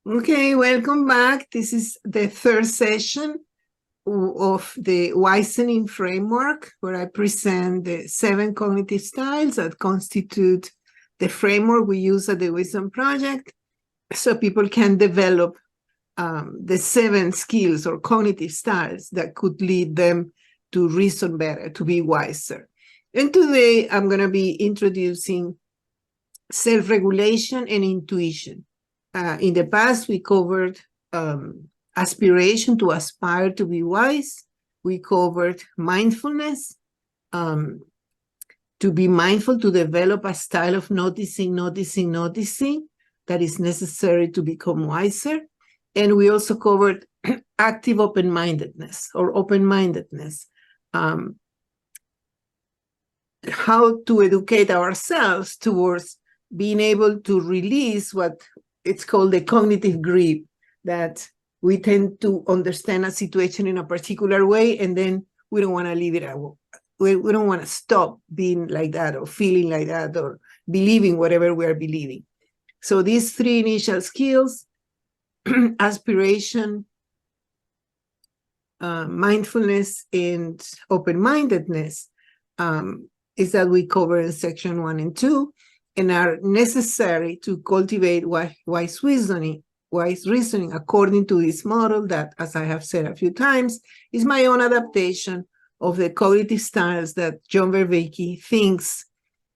Okay, welcome back. This is the third session of the Wisening framework, where I present the 7 cognitive styles that constitute the framework we use at the Wisdom Project, so people can develop the 7 skills or cognitive styles that could lead them to reason better, to be wiser. And today I'm going to be introducing self-regulation and intuition. In the past, we covered aspiration, to aspire to be wise. We covered mindfulness, to be mindful, to develop a style of noticing that is necessary to become wiser. And we also covered active open-mindedness or open-mindedness, how to educate ourselves towards being able to release what it's called the cognitive grip, that we tend to understand a situation in a particular way, and then we don't want to leave it out. We don't want to stop being like that or feeling like that or believing whatever we are believing. So these 3 initial skills, aspiration, mindfulness, and open-mindedness, is that we cover in section 1 and 2, and are necessary to cultivate wise reasoning according to this model that, as I have said a few times, is my own adaptation of the cognitive styles that John Vervaeke thinks,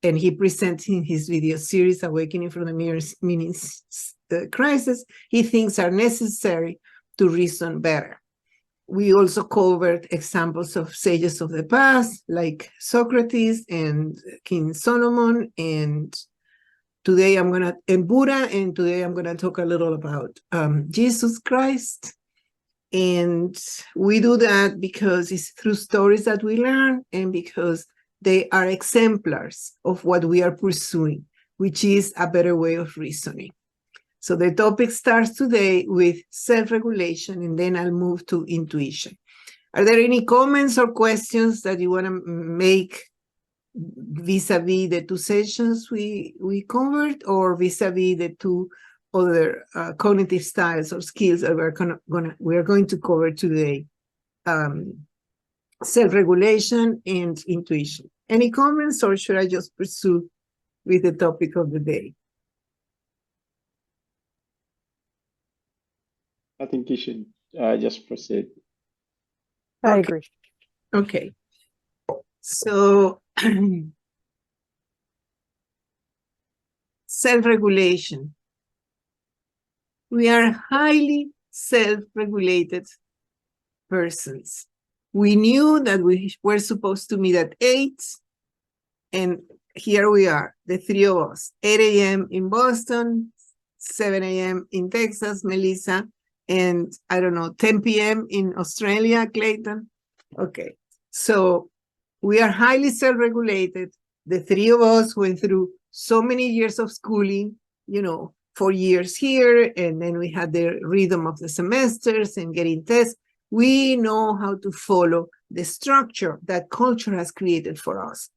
and he presents in his video series, Awakening from the Meaning Crisis, he thinks are necessary to reason better. We also covered examples of sages of the past, like Socrates and King Solomon, and today and Buddha, and today I'm gonna talk a little about Jesus Christ. And we do that because it's through stories that we learn, and because they are exemplars of what we are pursuing, which is a better way of reasoning. So the topic starts today with self-regulation, and then I'll move to intuition. Are there any comments or questions that you want to make vis-a-vis the 2 sessions we covered, or vis-a-vis the 2 other cognitive styles or skills that we're going to cover today? Self-regulation and intuition. Any comments, or should I just pursue with the topic of the day? I think you should just proceed. I agree. Okay. So self-regulation. We are highly self-regulated persons. We knew that we were supposed to meet at 8, and here we are, the 3 of us, 8 a.m. in Boston, 7 a.m. in Texas, Melissa, and I don't know, 10 p.m. in Australia, Clayton. Okay, so we are highly self-regulated. The 3 of us went through so many years of schooling, 4 years here, and then we had the rhythm of the semesters and getting tests. We know how to follow the structure that culture has created for us.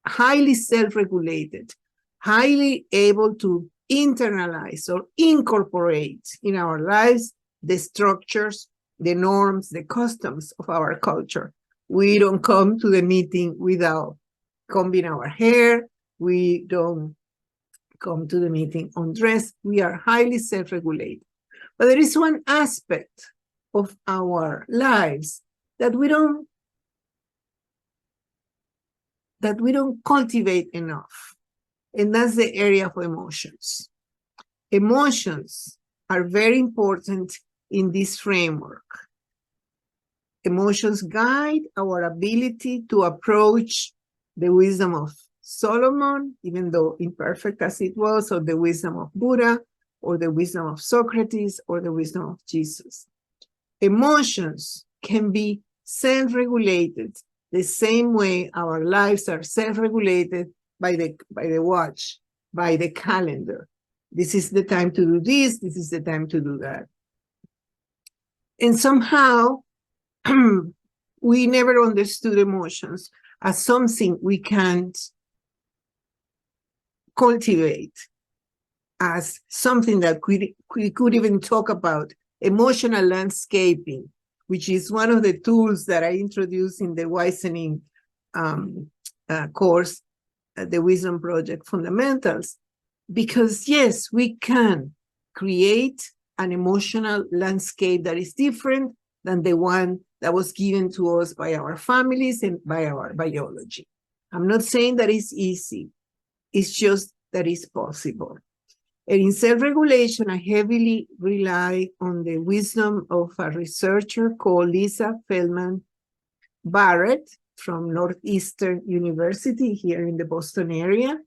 Highly self-regulated, highly able to internalize or incorporate in our lives the structures, the norms, the customs of our culture. We don't come to the meeting without combing our hair. We don't come to the meeting undressed. We are highly self-regulated. But there is one aspect of our lives that we don't cultivate enough, and that's the area of emotions. Emotions are very important in this framework. Emotions guide our ability to approach the wisdom of Solomon, even though imperfect as it was, or the wisdom of Buddha, or the wisdom of Socrates, or the wisdom of Jesus. Emotions can be self-regulated the same way our lives are self-regulated by the watch, by the calendar. This is the time to do this, this is the time to do that. And somehow, we never understood emotions as something we can't cultivate. as something that we could even talk about, emotional landscaping, which is one of the tools that I introduced in the Wisening course, the Wisdom Project Fundamentals. Because yes, we can create an emotional landscape that is different than the one that was given to us by our families and by our biology. I'm not saying that it's easy. It's just that it's possible. And in self-regulation, I heavily rely on the wisdom of a researcher called Lisa Feldman Barrett from Northeastern University here in the Boston area,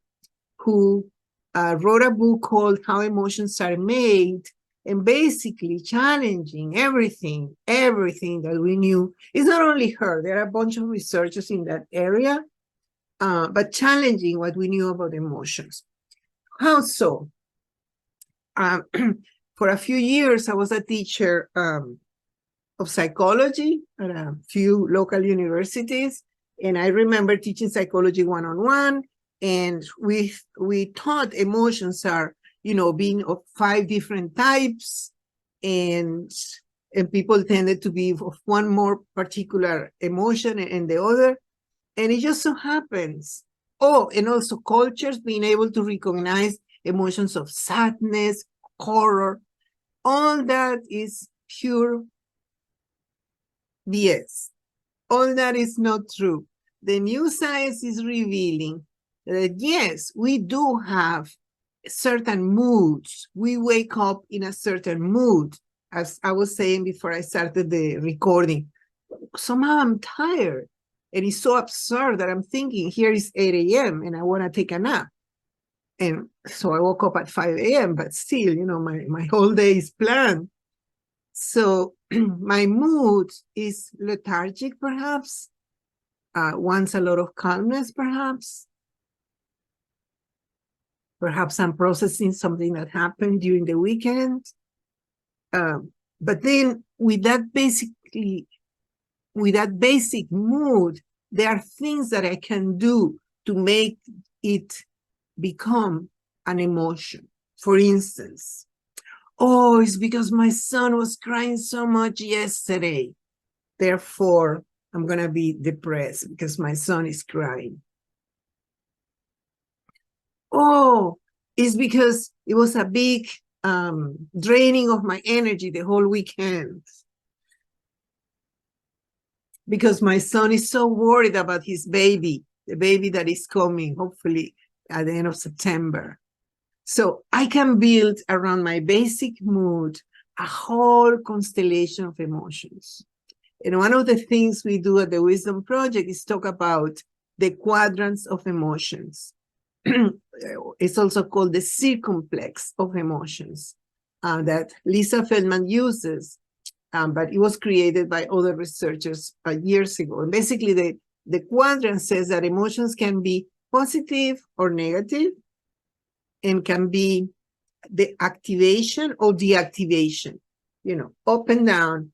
who wrote a book called How Emotions Are Made, and basically challenging everything that we knew. It's not only her, there are a bunch of researchers in that area, but challenging what we knew about emotions. How so? For a few years, I was a teacher of psychology at a few local universities, and I remember teaching psychology one-on-one, and we taught emotions are, being of 5 different types, and people tended to be of one more particular emotion and the other, and it just so happens. Oh, and also cultures being able to recognize emotions of sadness, horror, all that is pure BS. All that is not true. The new science is revealing that yes, we do have certain moods. We wake up in a certain mood. As I was saying before I started the recording, somehow I'm tired. And it's so absurd that I'm thinking here is 8 a.m. and I want to take a nap. And so I woke up at 5 a.m., but still, my whole day is planned. So my mood is lethargic, perhaps, wants a lot of calmness, perhaps. Perhaps I'm processing something that happened during the weekend. But then with that basic mood, there are things that I can do to make it become an emotion. For instance, oh, it's because my son was crying so much yesterday. Therefore, I'm going to be depressed because my son is crying. Oh, it's because it was a big draining of my energy the whole weekend. Because my son is so worried about his baby, the baby that is coming, hopefully at the end of September. So I can build around my basic mood a whole constellation of emotions. And one of the things we do at the Wisdom Project is talk about the quadrants of emotions. It's also called the circumplex of emotions that Lisa Feldman uses, but it was created by other researchers years ago. And basically, the quadrant says that emotions can be positive or negative, and can be the activation or deactivation, up and down,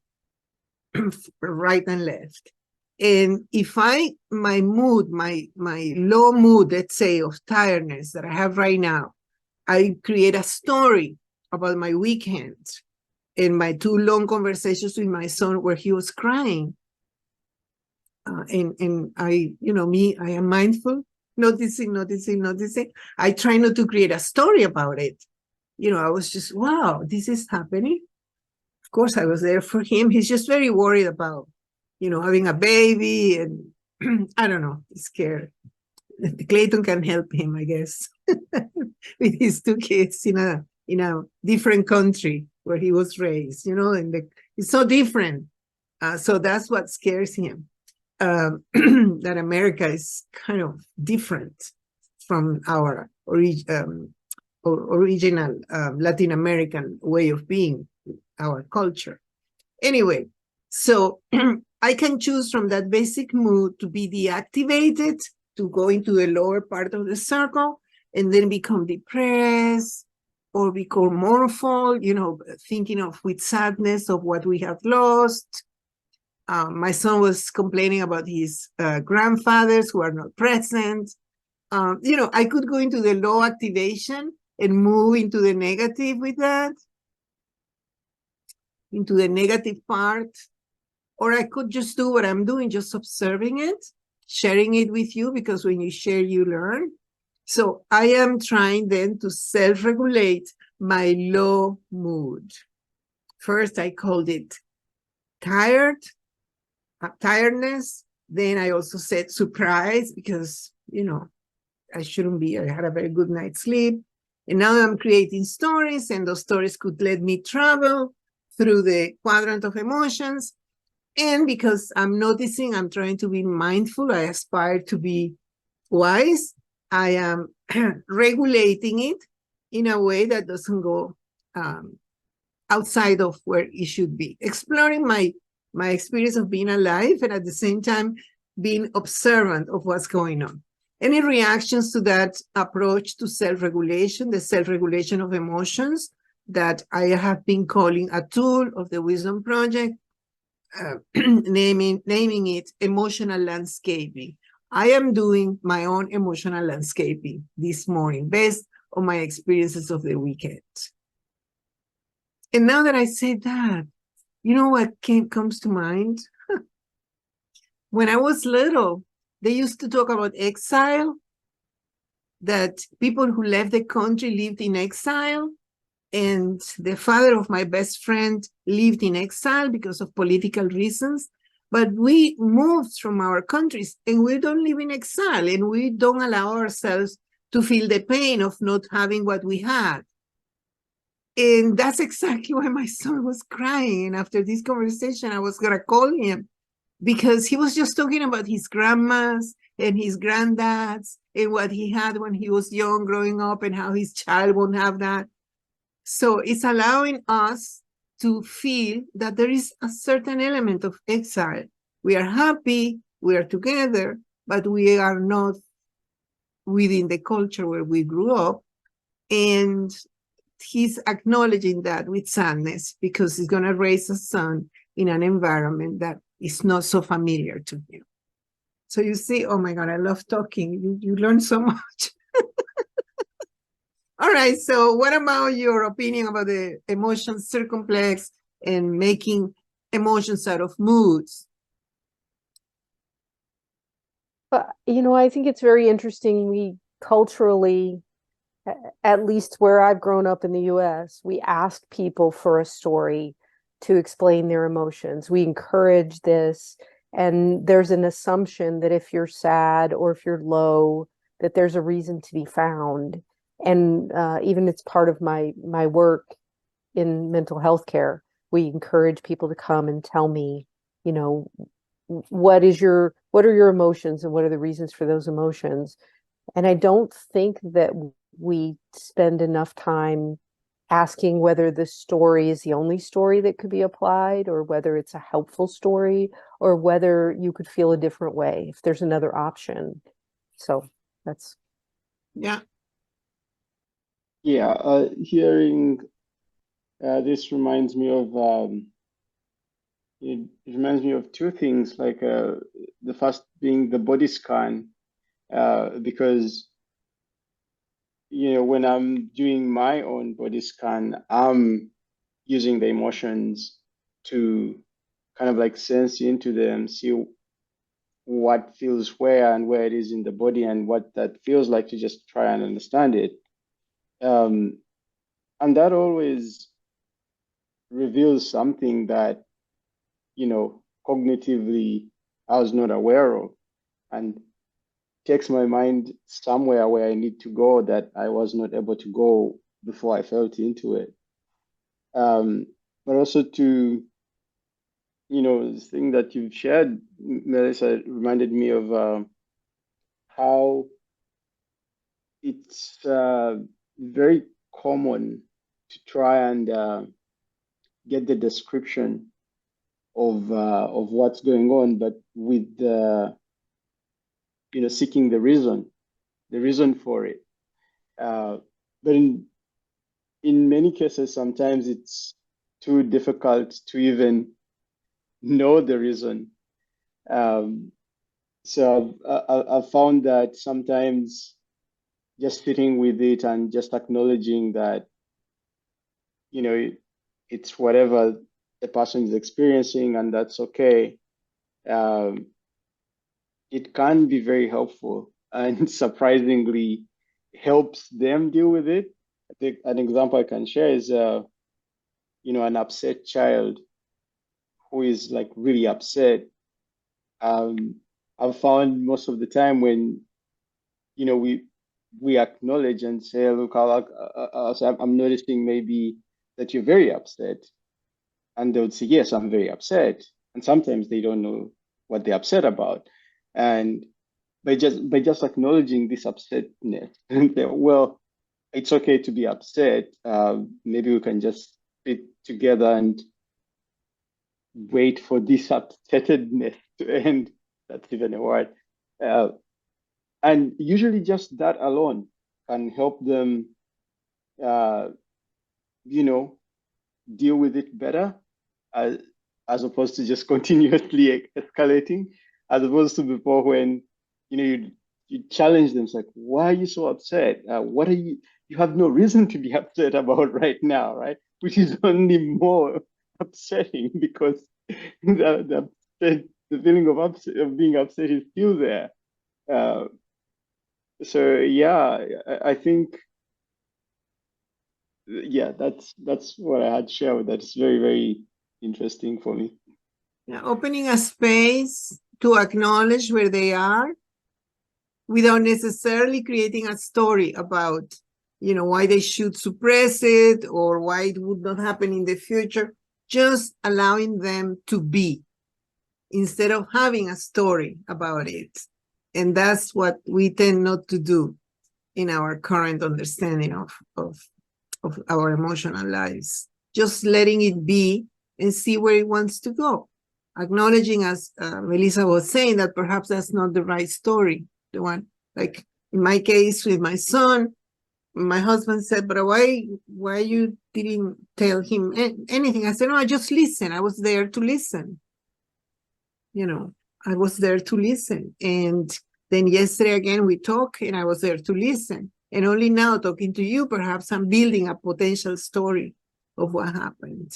right and left. And if my mood, my low mood, let's say, of tiredness that I have right now, I create a story about my weekend and my 2 long conversations with my son where he was crying. And I, I am mindful, noticing. I try not to create a story about it. I was just, wow, this is happening. Of course, I was there for him. He's just very worried about, having a baby, and I don't know, he's scared. Clayton can help him, I guess, with his 2 kids in a different country where he was raised, and it's so different. So that's what scares him. That America is kind of different from our original Latin American way of being, our culture. Anyway, so I can choose from that basic mood to be deactivated, to go into the lower part of the circle, and then become depressed or become mournful, thinking of with sadness of what we have lost. My son was complaining about his grandfathers who are not present. I could go into the low activation and move into the negative with that, into the negative part. Or I could just do what I'm doing, just observing it, sharing it with you, because when you share, you learn. So I am trying then to self-regulate my low mood. First, I called it tiredness. Then I also said surprise, because, I shouldn't be. I had a very good night's sleep. And now I'm creating stories, and those stories could let me travel through the quadrant of emotions. And because I'm noticing, I'm trying to be mindful, I aspire to be wise, I am regulating it in a way that doesn't go outside of where it should be. Exploring my experience of being alive, and at the same time, being observant of what's going on. Any reactions to that approach to self-regulation, the self-regulation of emotions that I have been calling a tool of the Wisdom Project, naming it emotional landscaping. I am doing my own emotional landscaping this morning based on my experiences of the weekend. And now that I say that, you know what comes to mind? When I was little, they used to talk about exile, that people who left the country lived in exile. And the father of my best friend lived in exile because of political reasons. But we moved from our countries, and we don't live in exile, and we don't allow ourselves to feel the pain of not having what we had. And that's exactly why my son was crying. And after this conversation, I was going to call him, because he was just talking about his grandmas and his granddads and what he had when he was young growing up, and how his child won't have that. So it's allowing us to feel that there is a certain element of exile. We are happy, we are together, but we are not within the culture where we grew up. And he's acknowledging that with sadness, because he's going to raise a son in an environment that is not so familiar to him. So you see, oh my God, I love talking. You learn so much. All right, so what about your opinion about the emotions circumflex and making emotions out of moods? I think it's very interesting. We culturally, at least where I've grown up in the US, we ask people for a story to explain their emotions. We encourage this, and there's an assumption that if you're sad or if you're low, that there's a reason to be found. And even it's part of my work in mental health care. We encourage people to come and tell me, what are your emotions and what are the reasons for those emotions. And I don't think that we spend enough time asking whether the story is the only story that could be applied, or whether it's a helpful story, or whether you could feel a different way if there's another option. So that's. Yeah. Yeah, hearing this reminds me of it reminds me of two things. Like the first being the body scan, because when I'm doing my own body scan, I'm using the emotions to kind of like sense into them, see what feels where and where it is in the body and what that feels like, to just try and understand it. And that always reveals something that, cognitively I was not aware of, and takes my mind somewhere where I need to go that I was not able to go before I felt into it. But also to, this thing that you've shared, Melissa, reminded me of how it's very common to try and get the description of what's going on, but with seeking the reason for it. But in many cases, sometimes it's too difficult to even know the reason. So I've found that sometimes just sitting with it and just acknowledging that, it's whatever the person is experiencing, and that's okay. It can be very helpful and surprisingly helps them deal with it. I think an example I can share is, an upset child who is like really upset. I've found most of the time when, we acknowledge and say, look, I'm noticing maybe that you're very upset. And they would say, yes, I'm very upset. And sometimes they don't know what they're upset about. And by just acknowledging this upsetness, well, it's okay to be upset. Maybe we can just sit together and wait for this upsetness to end. That's even a word. And usually just that alone can help them, deal with it better, as opposed to just continuously escalating, as opposed to before when, you challenge them. It's like, why are you so upset? What are you have no reason to be upset about right now, right? Which is only more upsetting because the feeling of being upset is still there. So yeah, I think, yeah, that's what I had to share with that. It's very, very interesting for me. Yeah, opening a space to acknowledge where they are without necessarily creating a story about, why they should suppress it or why it would not happen in the future. Just allowing them to be instead of having a story about it. And that's what we tend not to do in our current understanding of our emotional lives. Just letting it be and see where it wants to go. Acknowledging, as Melissa was saying, that perhaps that's not the right story. The one, like in my case with my son, my husband said, but why you didn't tell him anything? I said, no, I just listened. I was there to listen. I was there to listen. And then yesterday again, we talked and I was there to listen. And only now talking to you, perhaps I'm building a potential story of what happened.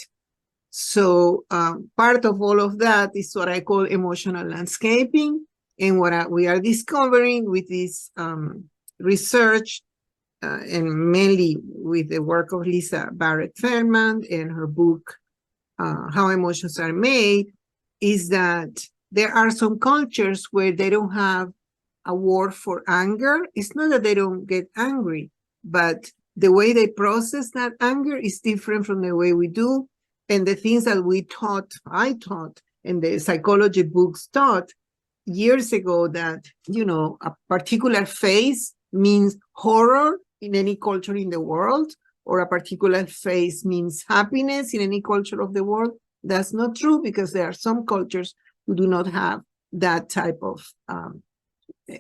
So part of all of that is what I call emotional landscaping. And what we are discovering with this research, and mainly with the work of Lisa Barrett Feldman and her book, How Emotions Are Made, is that there are some cultures where they don't have a word for anger. It's not that they don't get angry, but the way they process that anger is different from the way we do. And the things that I taught, and the psychology books taught years ago, that, a particular face means horror in any culture in the world, or a particular face means happiness in any culture of the world. That's not true, because there are some cultures who do not have that type of,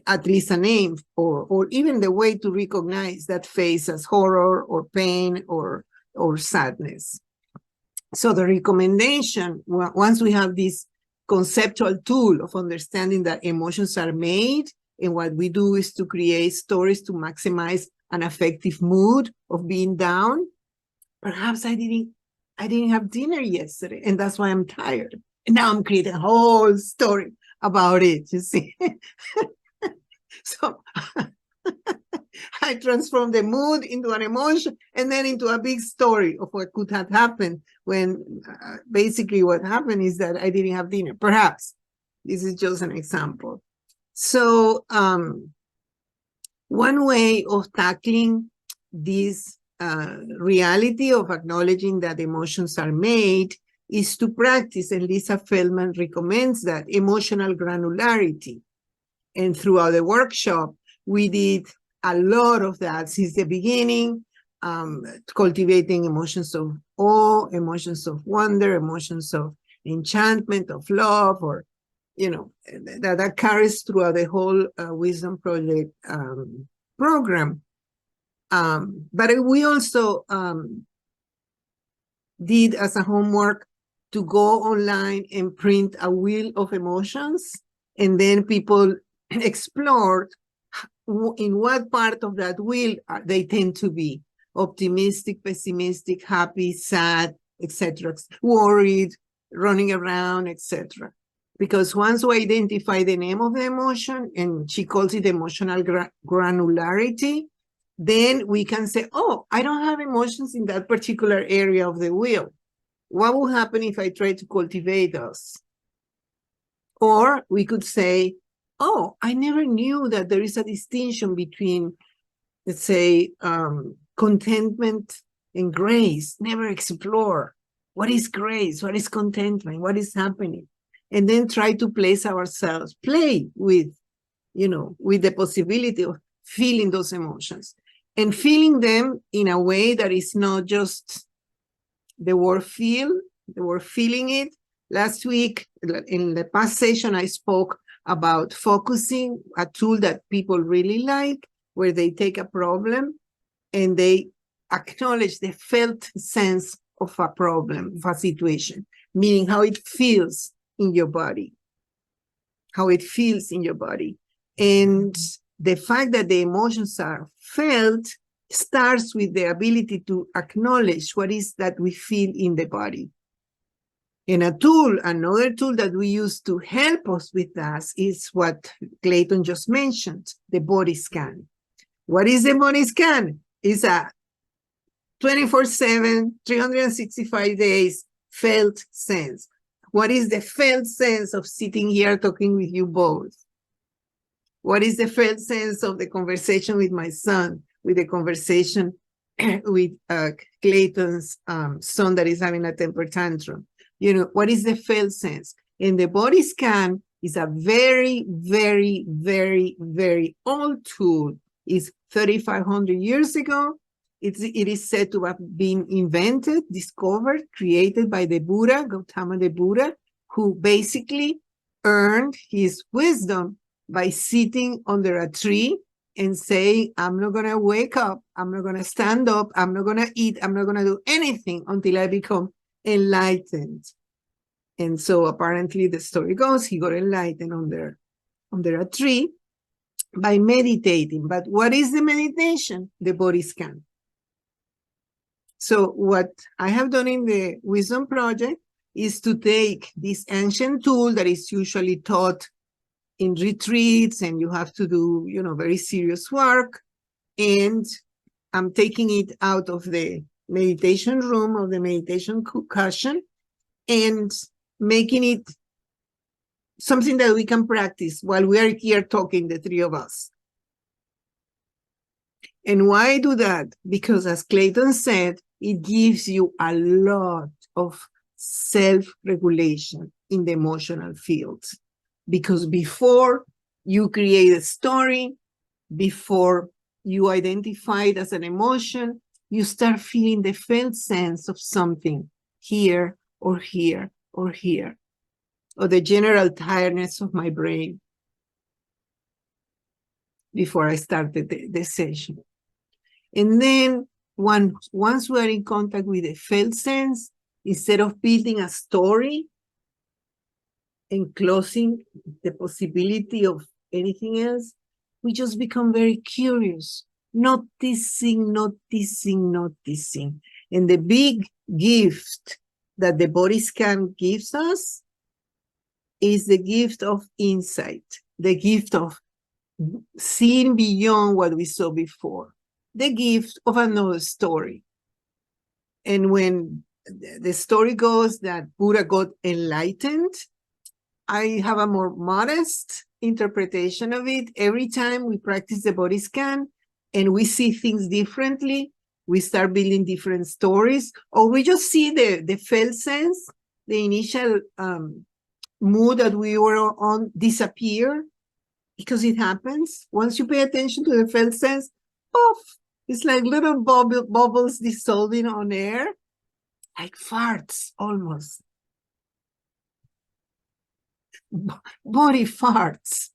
at least a name, or even the way to recognize that face as horror or pain or sadness. So the recommendation, once we have this conceptual tool of understanding that emotions are made, and what we do is to create stories to maximize an affective mood of being down. Perhaps I didn't have dinner yesterday, and that's why I'm tired. And now I'm creating a whole story about it, you see. So I transform the mood into an emotion and then into a big story of what could have happened when basically what happened is that I didn't have dinner. Perhaps this is just an example. So one way of tackling this reality of acknowledging that emotions are made is to practice, and Lisa Feldman recommends that, emotional granularity. And throughout the workshop, we did a lot of that since the beginning, cultivating emotions of awe, emotions of wonder, emotions of enchantment, of love, or, that carries throughout the whole Wisdom Project program. But we also did as a homework to go online and print a wheel of emotions, and then people explored in what part of that wheel they tend to be. Optimistic, pessimistic, happy, sad, etc., worried, running around, etc. Because once we identify the name of the emotion, and she calls it emotional granularity, then we can say, oh, I don't have emotions in that particular area of the wheel. What will happen if I try to cultivate those? Or we could say, oh, I never knew that there is a distinction between, let's say, contentment and grace. Never explore. What is grace? What is contentment? What is happening? And then try to place ourselves, play with, with the possibility of feeling those emotions and feeling them in a way that is not just the word feel, the word feeling it. Last week, in the past session, I spoke about focusing, a tool that people really like, where they take a problem and they acknowledge the felt sense of a problem, of a situation, meaning how it feels in your body, how it feels in your body. And the fact that the emotions are felt starts with the ability to acknowledge what is that we feel in the body. And another tool that we use to help us with that is what Clayton just mentioned, the body scan. What is the body scan? It's a 24/7, 365 days felt sense. What is the felt sense of sitting here talking with you both? What is the felt sense of the conversation with my son, with the conversation with Clayton's son that is having a temper tantrum? What is the felt sense? And the body scan is a very, very, very, very old tool. It's 3,500 years ago. It is said to have been invented, discovered, created by the Buddha, Gautama the Buddha, who basically earned his wisdom by sitting under a tree and saying, I'm not going to wake up, I'm not going to stand up, I'm not going to eat, I'm not going to do anything until I become enlightened. And so apparently the story goes, he got enlightened under a tree by meditating. But what is the meditation? The body scan. So what I have done in the Wisdom Project is to take this ancient tool that is usually taught in retreats, and you have to do, very serious work. And I'm taking it out of the meditation room, of the meditation cushion, and making it something that we can practice while we are here talking, the three of us. And why do that? Because as Clayton said, it gives you a lot of self-regulation in the emotional field. Because before you create a story, before you identify it as an emotion, you start feeling the felt sense of something here or here or here, or the general tiredness of my brain before I started the session. And then once we are in contact with the felt sense, instead of building a story and closing the possibility of anything else, we just become very curious, noticing. And the big gift that the body scan gives us is the gift of insight, the gift of seeing beyond what we saw before, the gift of another story. And when the story goes that Buddha got enlightened, I have a more modest interpretation of it. Every time we practice the body scan and we see things differently, we start building different stories, or we just see the felt sense, the initial mood that we were on disappear, because it happens. Once you pay attention to the felt sense, poof, it's like little bubbles dissolving on air, like farts almost. Body farts.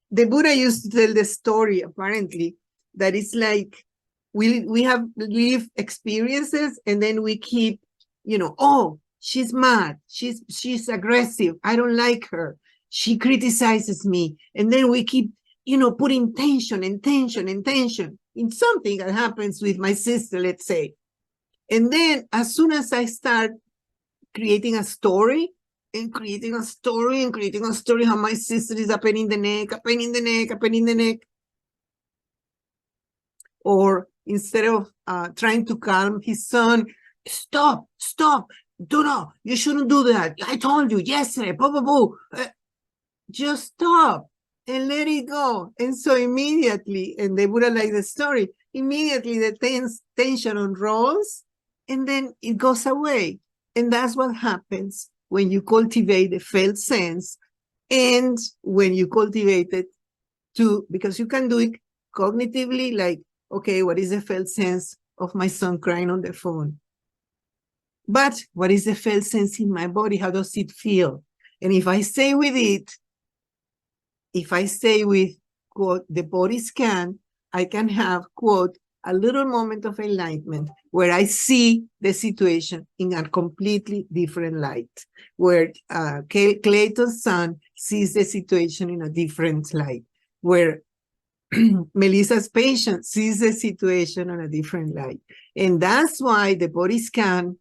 The Buddha used to tell the story, apparently, that it's like we have lived experiences and then we keep, oh, she's mad, she's aggressive, I don't like her, she criticizes me. And then we keep put intention and tension and tension in something that happens with my sister, let's say. And then as soon as I start creating a story and creating a story and creating a story, how my sister is a pain in the neck, a pain in the neck, a pain in the neck. Or instead of trying to calm his son, stop, do not, you shouldn't do that. I told you yesterday, blah, blah, blah. Just stop and let it go. And so immediately, and they would like the story, immediately the tension unrolls and then it goes away. And that's what happens when you cultivate the felt sense and when you cultivate it because you can do it cognitively, like, okay, what is the felt sense of my son crying on the phone? But what is the felt sense in my body? How does it feel? And if I stay with it, if I stay with, quote, the body scan, I can have, quote, a little moment of enlightenment where I see the situation in a completely different light, where Clayton's son sees the situation in a different light, where Melissa's patient sees the situation in a different light. And that's why the body scan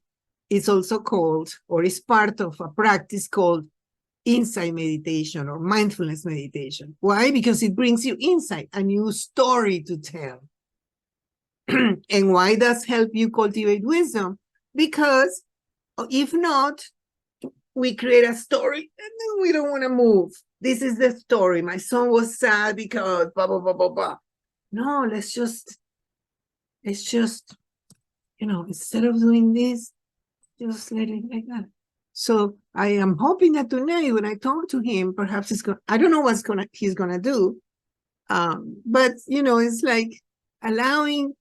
is also called, or is part of a practice called insight meditation or mindfulness meditation. Why? Because it brings you insight, a new story to tell. And why does help you cultivate wisdom? Because if not, we create a story and then we don't want to move. This is the story. My son was sad because blah, blah, blah, blah, blah. No, let's just, instead of doing this, just let it like that. So I am hoping that tonight when I talk to him, perhaps I don't know he's gonna do. But it's like allowing,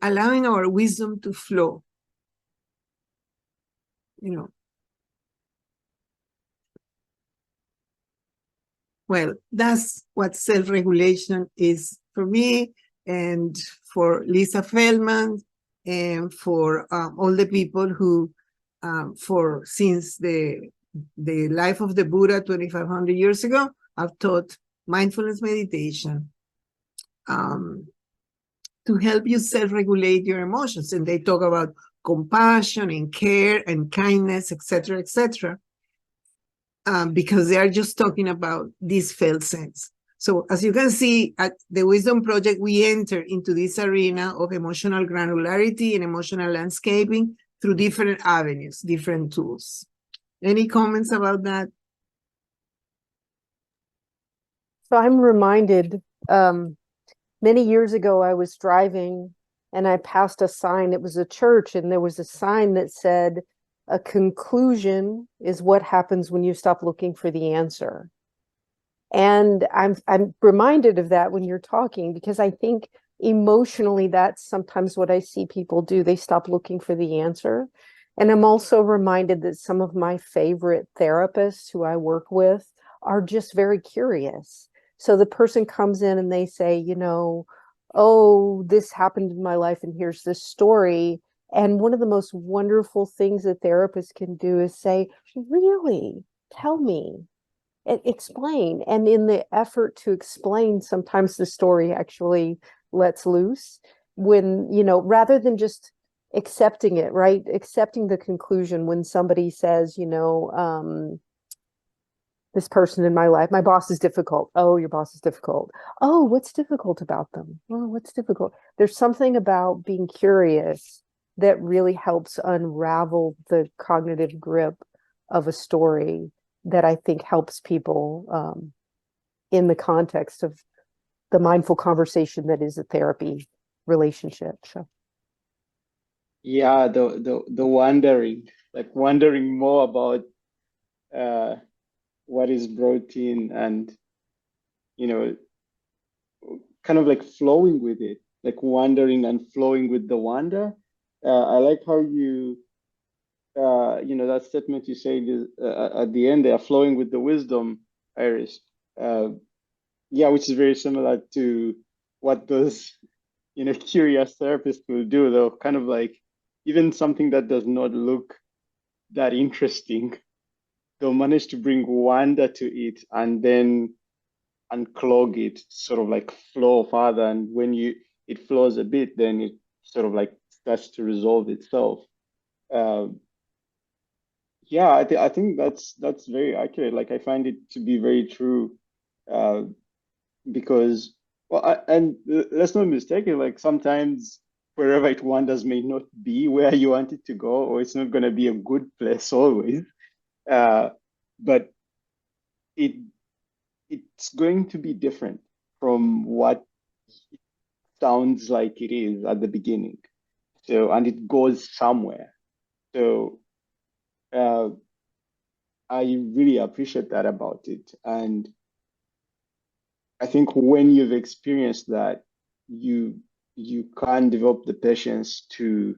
allowing our wisdom to flow. Well, that's what self-regulation is for me and for Lisa Feldman and for all the people who, since the life of the Buddha 2,500 years ago, I've taught mindfulness meditation to help you self-regulate your emotions. And they talk about compassion and care and kindness, etc., etc. Because they are just talking about this felt sense. So as you can see, at the Wisdom Project, we enter into this arena of emotional granularity and emotional landscaping through different avenues, different tools. Any comments about that? So I'm reminded, many years ago, I was driving and I passed a sign. It was a church, and there was a sign that said, "A conclusion is what happens when you stop looking for the answer." And I'm reminded of that when you're talking, because I think emotionally that's sometimes what I see people do. They stop looking for the answer. And I'm also reminded that some of my favorite therapists who I work with are just very curious. So the person comes in and they say, oh, this happened in my life and here's this story. And one of the most wonderful things a therapist can do is say, really, tell me, explain. And in the effort to explain, sometimes the story actually lets loose when, rather than just accepting it, right? Accepting the conclusion when somebody says, this person in my life, my boss is difficult. Oh, your boss is difficult. Oh, what's difficult about them? Oh, what's difficult? There's something about being curious that really helps unravel the cognitive grip of a story that I think helps people in the context of the mindful conversation that is a therapy relationship. So. Yeah, the wondering more about what is brought in, and kind of like flowing with it, like wondering and flowing with the wonder. I like how you that statement you say at the end there, flowing with the wisdom, Iris. Yeah, which is very similar to what those curious therapists will do, though, kind of like even something that does not look that interesting, they'll manage to bring wonder to it and then unclog it, sort of like flow further. And when it flows a bit, then it sort of like starts to resolve itself. Yeah, I think that's very accurate. Like I find it to be very true, uh, because well, and let's not mistake it. Like sometimes wherever it wanders may not be where you want it to go, or it's not going to be a good place always. But it it's going to be different from what it sounds like it is at the beginning. So, and it goes somewhere. So, uh, I really appreciate that about it. And I think when you've experienced that, you can develop the patience to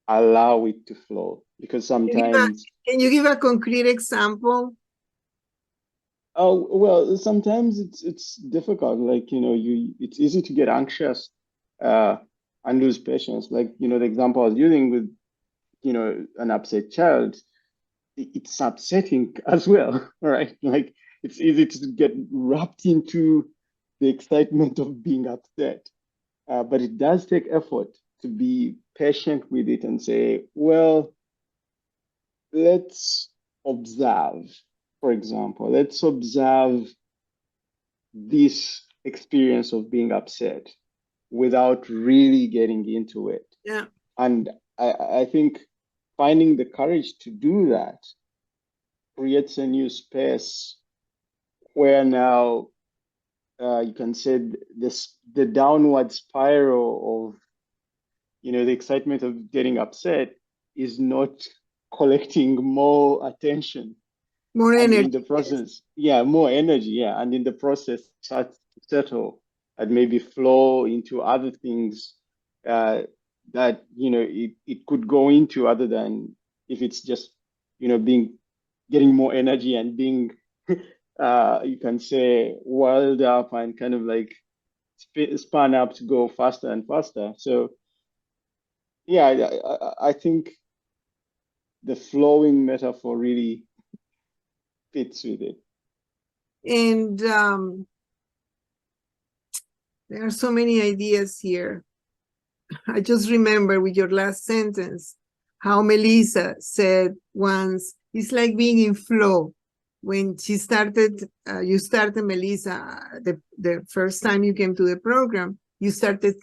allow it to flow. Because sometimes, Can you give a concrete example? oh well, sometimes it's difficult. Like it's easy to get anxious and lose patience. Like the example I was using with an upset child, it's upsetting as well, right? Like it's easy to get wrapped into the excitement of being upset. But it does take effort to be patient with it and say, well, let's observe, for example, let's observe this experience of being upset without really getting into it. Yeah. And I think finding the courage to do that creates a new space where now you can say the downward spiral of the excitement of getting upset is not collecting more attention, More and energy. in the process, yeah, more energy, yeah, and in the process starts to settle and maybe flow into other things that it could go into, other than if it's just getting more energy and being you can say wild up and kind of like spun up to go faster and faster. So yeah, I think the flowing metaphor really fits with it. And there are so many ideas here. I just remember with your last sentence how Melissa said once, it's like being in flow. When she started, you started, Melissa, the first time you came to the program, you started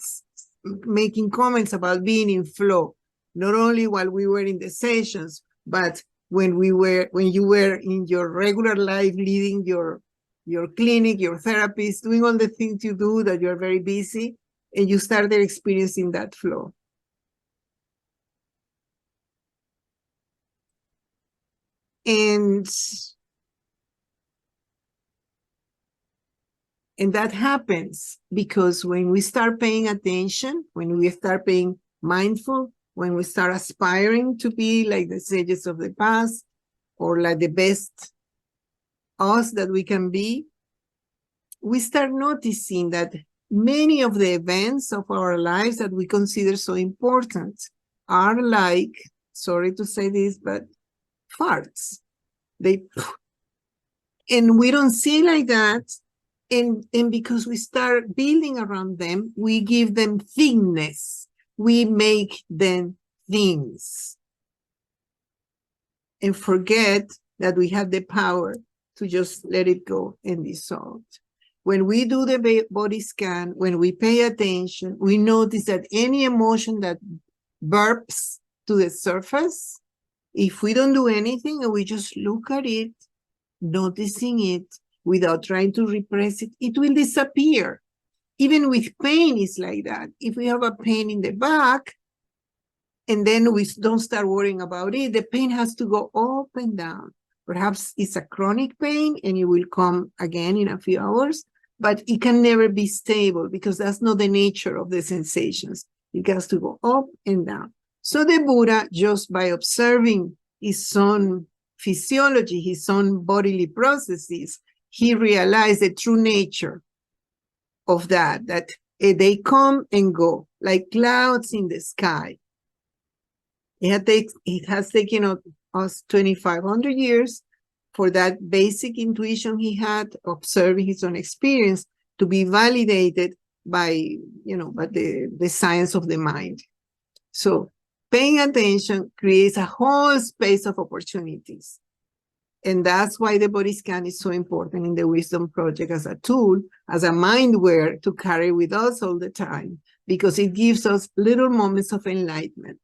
making comments about being in flow, not only while we were in the sessions, but when you were in your regular life, leading your clinic, your therapist, doing all the things you do that you're very busy, and you started experiencing that flow. And that happens because when we start paying attention, when we start being mindful, when we start aspiring to be like the sages of the past or like the best us that we can be, we start noticing that many of the events of our lives that we consider so important are like, sorry to say this, but farts. And we don't see like that. And because we start building around them, we give them thickness. We make them things. And forget that we have the power to just let it go and dissolve. When we do the body scan, when we pay attention, we notice that any emotion that burps to the surface, if we don't do anything and we just look at it, noticing it without trying to repress it, it will disappear. Even with pain, it's like that. If we have a pain in the back, and then we don't start worrying about it, the pain has to go up and down. Perhaps it's a chronic pain and it will come again in a few hours, but it can never be stable because that's not the nature of the sensations. It has to go up and down. So the Buddha, just by observing his own physiology, his own bodily processes, he realized the true nature of that they come and go like clouds in the sky. It has taken us 2,500 years for that basic intuition he had, observing his own experience, to be validated by, by the science of the mind. So paying attention creates a whole space of opportunities. And that's why the body scan is so important in the Wisdom Project as a tool, as a mindware to carry with us all the time, because it gives us little moments of enlightenment.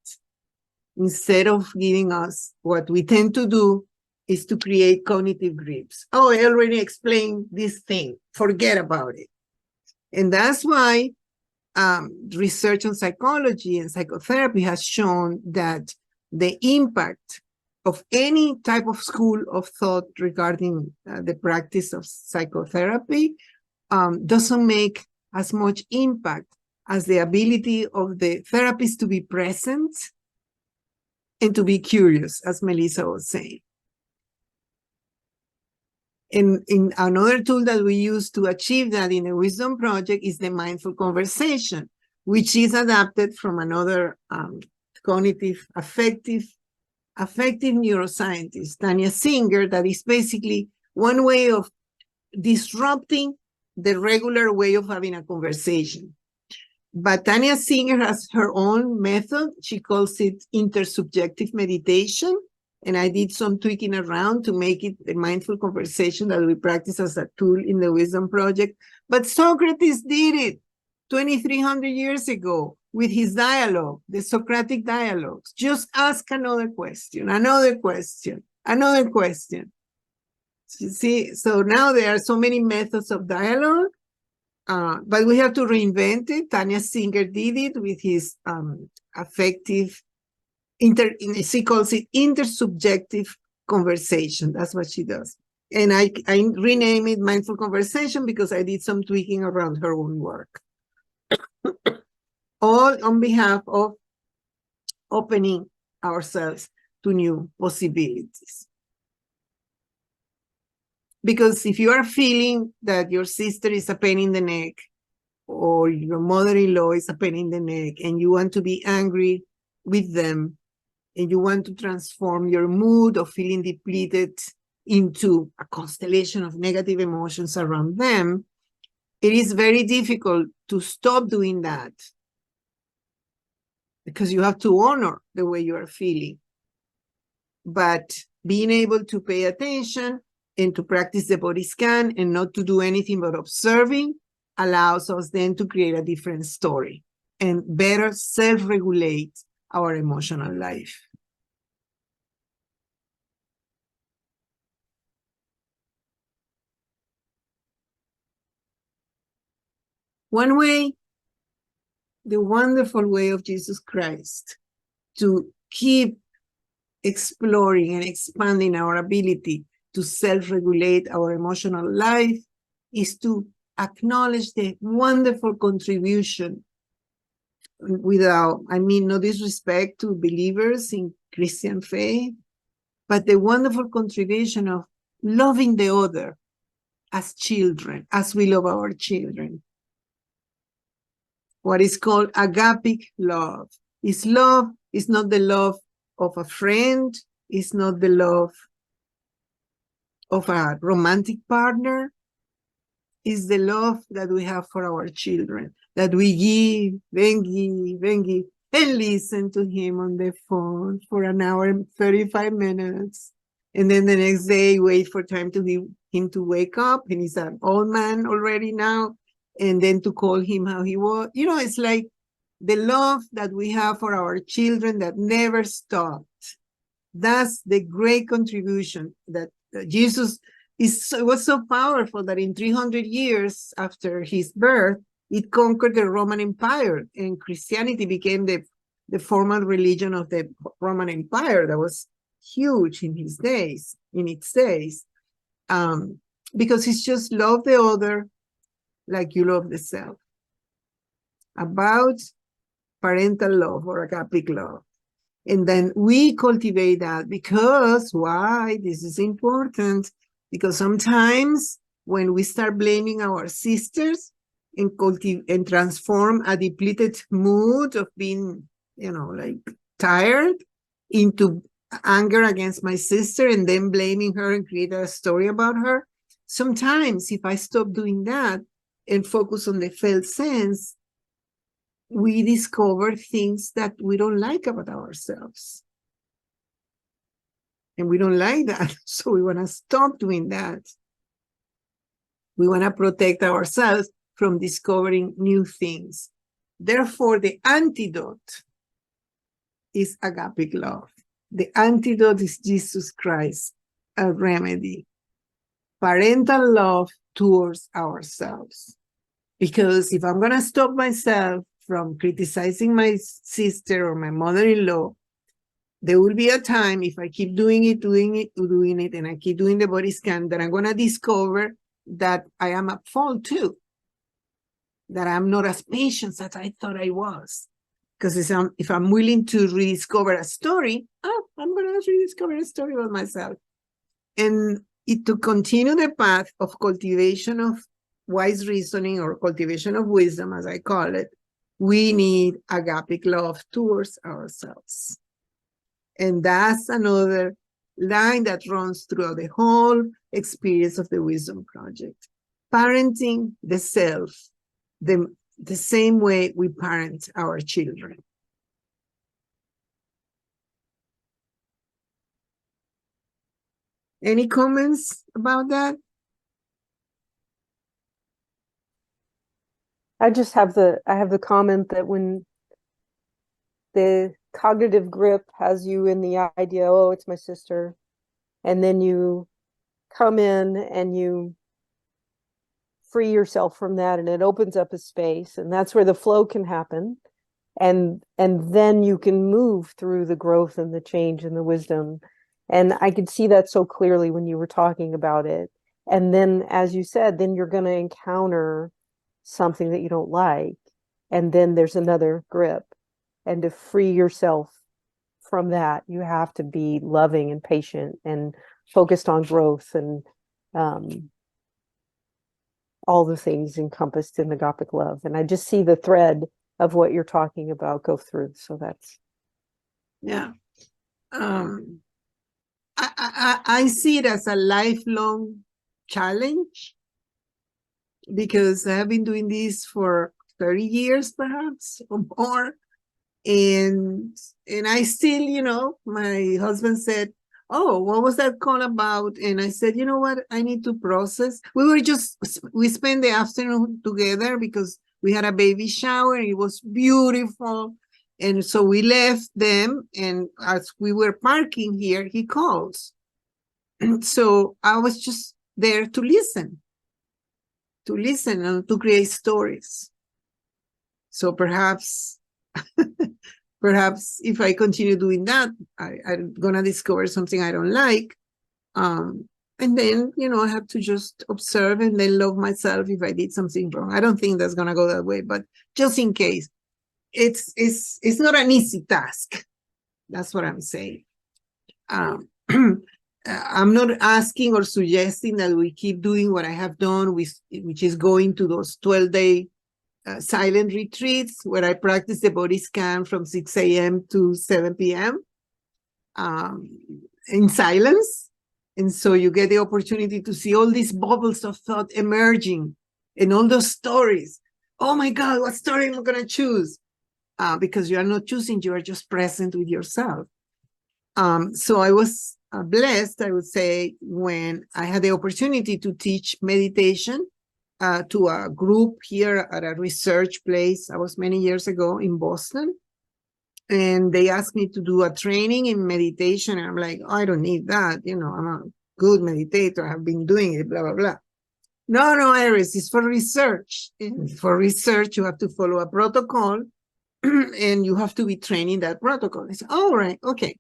Instead of giving us, what we tend to do is to create cognitive grips. Oh, I already explained this thing. Forget about it. And that's why research on psychology and psychotherapy has shown that the impact of any type of school of thought regarding the practice of psychotherapy doesn't make as much impact as the ability of the therapist to be present and to be curious, as Melissa was saying. And in another tool that we use to achieve that in the Wisdom Project is the mindful conversation, which is adapted from another cognitive affective neuroscientist, Tanya Singer, that is basically one way of disrupting the regular way of having a conversation. But Tanya Singer has her own method. She calls it intersubjective meditation. And I did some tweaking around to make it the mindful conversation that we practice as a tool in the Wisdom Project. But Socrates did it 2,300 years ago with his dialogue, the Socratic dialogues. Just ask another question, another question, another question. See, so now there are so many methods of dialogue, but we have to reinvent it. Tanya Singer did it with his affective, she calls it intersubjective conversation. That's what she does. And I rename it mindful conversation because I did some tweaking around her own work. All on behalf of opening ourselves to new possibilities. Because if you are feeling that your sister is a pain in the neck, or your mother-in-law is a pain in the neck, and you want to be angry with them, and you want to transform your mood of feeling depleted into a constellation of negative emotions around them, it is very difficult to stop doing that, because you have to honor the way you are feeling. But being able to pay attention and to practice the body scan and not to do anything but observing allows us then to create a different story and better self-regulate our emotional life. One way, the wonderful way of Jesus Christ to keep exploring and expanding our ability to self-regulate our emotional life is to acknowledge the wonderful contribution, without, I mean, no disrespect to believers in Christian faith, but the wonderful contribution of loving the other as children, as we love our children. What is called agapic love. Love is not the love of a friend, it's not the love of a romantic partner, it's the love that we have for our children, that we give, then give, then give, and listen to him on the phone for an hour and 35 minutes. And then the next day, wait for time to him to wake up, and he's an old man already now, and then to call him how he was. You know, it's like the love that we have for our children that never stopped. That's the great contribution that Jesus was so powerful that in 300 years after his birth, it conquered the Roman Empire, and Christianity became the formal religion of the Roman Empire. That was huge in its days, because it's just love the other like you love the self. About parental love or agapic love. And then we cultivate that because, why? This is important. Because sometimes when we start blaming our sisters and transform a depleted mood of being, like tired into anger against my sister and then blaming her and create a story about her. Sometimes if I stop doing that and focus on the felt sense, we discover things that we don't like about ourselves. And we don't like that. So we want to stop doing that. We want to protect ourselves from discovering new things. Therefore, the antidote is agape love. The antidote is Jesus Christ, a remedy. Parental love towards ourselves. Because if I'm going to stop myself from criticizing my sister or my mother-in-law, there will be a time if I keep doing it, and I keep doing the body scan, that I'm going to discover that I am at fault too. That I'm not as patient as I thought I was. Because if I'm willing to rediscover a story, I'm going to rediscover a story about myself. And to continue the path of cultivation of wise reasoning, or cultivation of wisdom, as I call it, we need agape love towards ourselves. And that's another line that runs throughout the whole experience of the Wisdom Project. Parenting the self, the same way we parent our children. Any comments about that? I have the comment that when the cognitive grip has you in the idea, oh, it's my sister, and then you come in and you free yourself from that, and it opens up a space, and that's where the flow can happen, and then you can move through the growth and the change and the wisdom. And I could see that so clearly when you were talking about it. And then, as you said, then you're going to encounter something that you don't like, and then there's another grip. And to free yourself from that, you have to be loving and patient and focused on growth and all the things encompassed in agapic love. And I just see the thread of what you're talking about go through. So that's. Yeah. I see it as a lifelong challenge, because I have been doing this for 30 years, perhaps, or more. And I still, my husband said, oh, what was that call about? And I said, you know what? I need to process. We spent the afternoon together because we had a baby shower. It was beautiful. And so we left them. And as we were parking here, he calls. So I was just there to listen and to create stories. So perhaps if I continue doing that, I'm going to discover something I don't like. And then, I have to just observe and then love myself if I did something wrong. I don't think that's going to go that way, but just in case, it's not an easy task. That's what I'm saying. I'm not asking or suggesting that we keep doing what I have done, which is going to those 12-day silent retreats where I practice the body scan from 6 a.m. to 7 p.m. In silence. And so you get the opportunity to see all these bubbles of thought emerging and all those stories. Oh my God, what story am I going to choose? Because you are not choosing, you are just present with yourself. So I was blessed, I would say, when I had the opportunity to teach meditation to a group here at a research place. I was many years ago in Boston. And they asked me to do a training in meditation. And I'm like, oh, I don't need that. I'm a good meditator. I've been doing it, blah, blah, blah. No, Iris, it's for research. And for research, you have to follow a protocol and you have to be training that protocol. I said, all right, okay.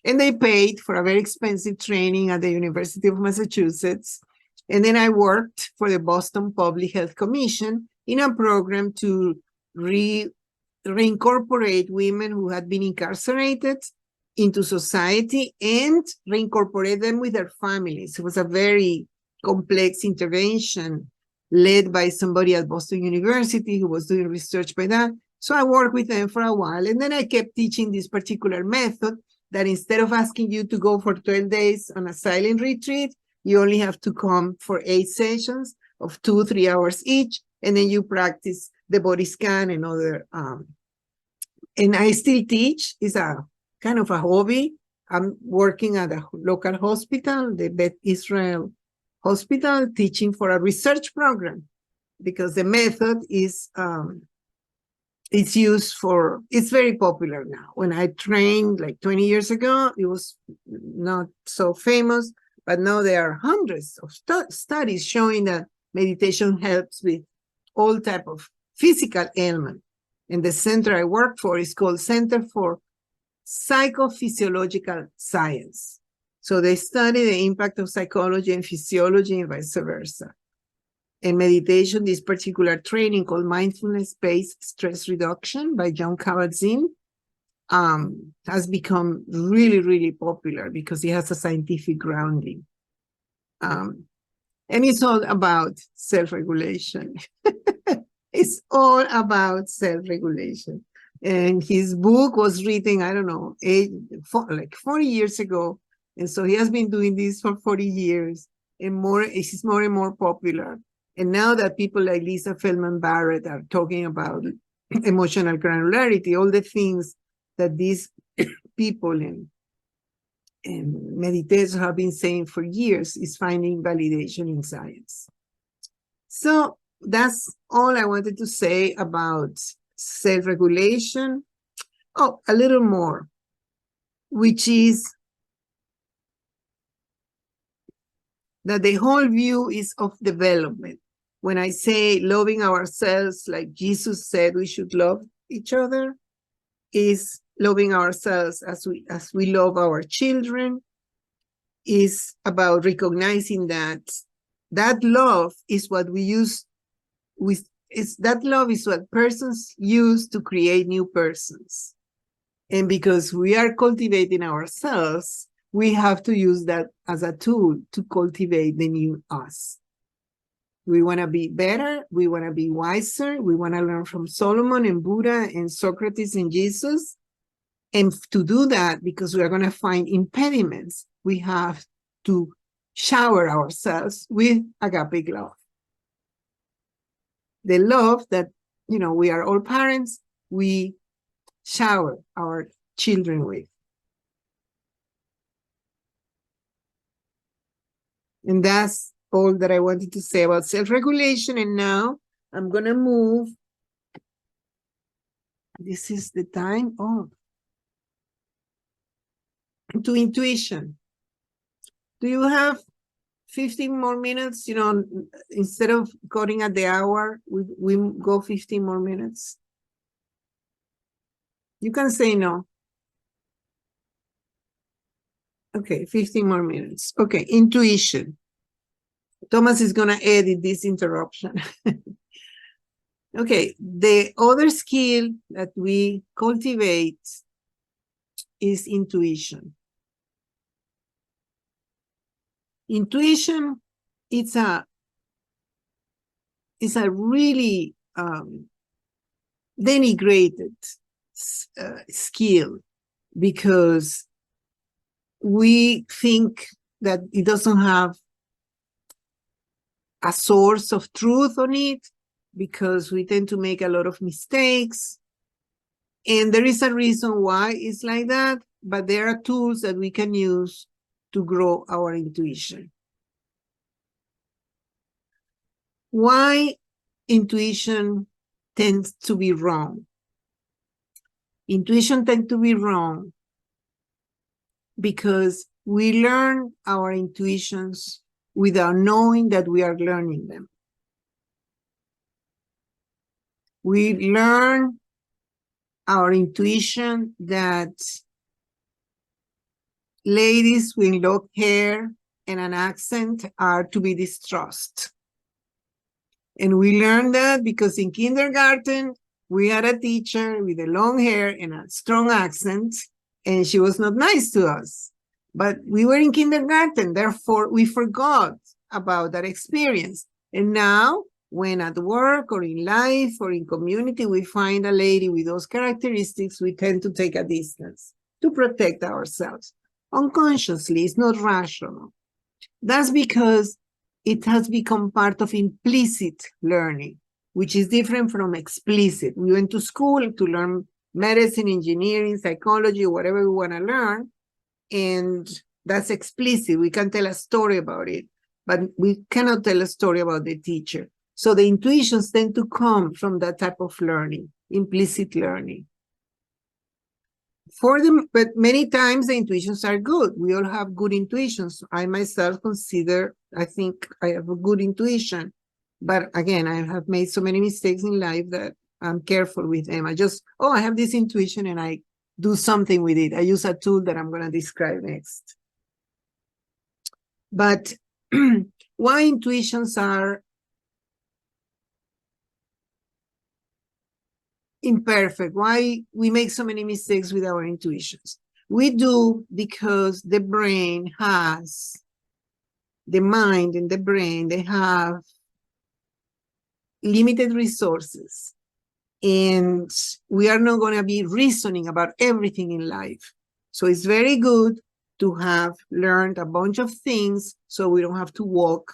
And they paid for a very expensive training at the University of Massachusetts. And then I worked for the Boston Public Health Commission in a program to reincorporate women who had been incarcerated into society and reincorporate them with their families. It was a very complex intervention led by somebody at Boston University who was doing research by that. So I worked with them for a while, and then I kept teaching this particular method that instead of asking you to go for 12 days on a silent retreat, you only have to come for 8 sessions of 2-3 hours each, and then you practice the body scan and other. And I still teach. It's a kind of a hobby. I'm working at a local hospital, the Beth Israel Hospital, teaching for a research program, because the method is it's used for, it's very popular now. When I trained like 20 years ago, it was not so famous, but now there are hundreds of studies showing that meditation helps with all type of physical ailment. And the center I work for is called Center for Psychophysiological Science. So they study the impact of psychology and physiology and vice versa. And meditation, this particular training called Mindfulness-Based Stress Reduction by John Kabat-Zinn, has become really, really popular because it has a scientific grounding. And it's all about self-regulation. It's all about self-regulation. And his book was written, I don't know, like 40 years ago. And so he has been doing this for 40 years, and it's more and more popular. And now that people like Lisa Feldman Barrett are talking about emotional granularity, all the things that these people in meditation have been saying for years is finding validation in science. So that's all I wanted to say about self-regulation. Oh, a little more, which is that the whole view is of development. When I say loving ourselves like Jesus said we should love each other, is loving ourselves as we love our children, is about recognizing that love is what we use that love is what persons use to create new persons. And because we are cultivating ourselves, we have to use that as a tool to cultivate the new us. We want to be better. We want to be wiser. We want to learn from Solomon and Buddha and Socrates and Jesus. And to do that, because we are going to find impediments, we have to shower ourselves with agape love. The love that, we are all parents, we shower our children with. And that's all that I wanted to say about self-regulation. And now I'm going to move. This is the time to intuition. Do you have 15 more minutes? Instead of going at the hour, we go 15 more minutes. You can say no. Okay, 15 more minutes. Okay, intuition. Thomas is going to edit this interruption. Okay, the other skill that we cultivate is intuition. Intuition, it's a really denigrated skill, because we think that it doesn't have a source of truth on it, because we tend to make a lot of mistakes. And there is a reason why it's like that, but there are tools that we can use to grow our intuition. Why intuition tends to be wrong? Intuition tends to be wrong because we learn our intuitions without knowing that we are learning them. We learn our intuition that ladies with long hair and an accent are to be distrusted. And we learned that because in kindergarten, we had a teacher with a long hair and a strong accent, and she was not nice to us. But we were in kindergarten, therefore we forgot about that experience. And now, when at work or in life or in community, we find a lady with those characteristics, we tend to take a distance. to protect ourselves. Unconsciously, it's not rational. That's because it has become part of implicit learning, which is different from explicit. We went to school to learn medicine, engineering, psychology, whatever we want to learn, and that's explicit. We can tell a story about it, but we cannot tell a story about the teacher. So the intuitions tend to come from that type of learning, implicit learning. But many times the intuitions are good. We all have good intuitions. I myself I think I have a good intuition. But again, I have made so many mistakes in life that I'm careful with them. I have this intuition and I do something with it. I use a tool that I'm going to describe next. But why intuitions are imperfect, why we make so many mistakes with our intuitions? We do because the mind and the brain, they have limited resources. And we are not going to be reasoning about everything in life. So it's very good to have learned a bunch of things so we don't have to walk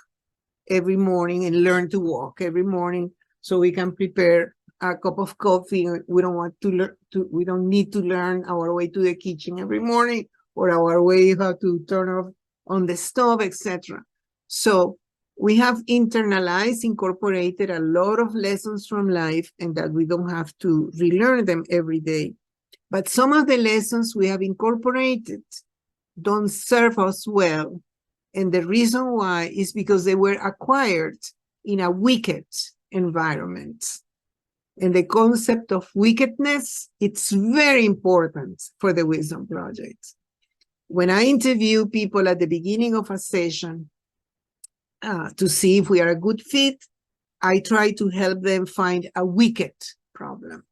every morning and learn to walk every morning so we can prepare a cup of coffee. We don't need to learn our way to the kitchen every morning or our way how to turn off on the stove, etc. So we have incorporated a lot of lessons from life, and that we don't have to relearn them every day. But some of the lessons we have incorporated don't serve us well. And the reason why is because they were acquired in a wicked environment. And the concept of wickedness, it's very important for the Wisdom Project. When I interview people at the beginning of a session to see if we are a good fit, I try to help them find a wicked problem.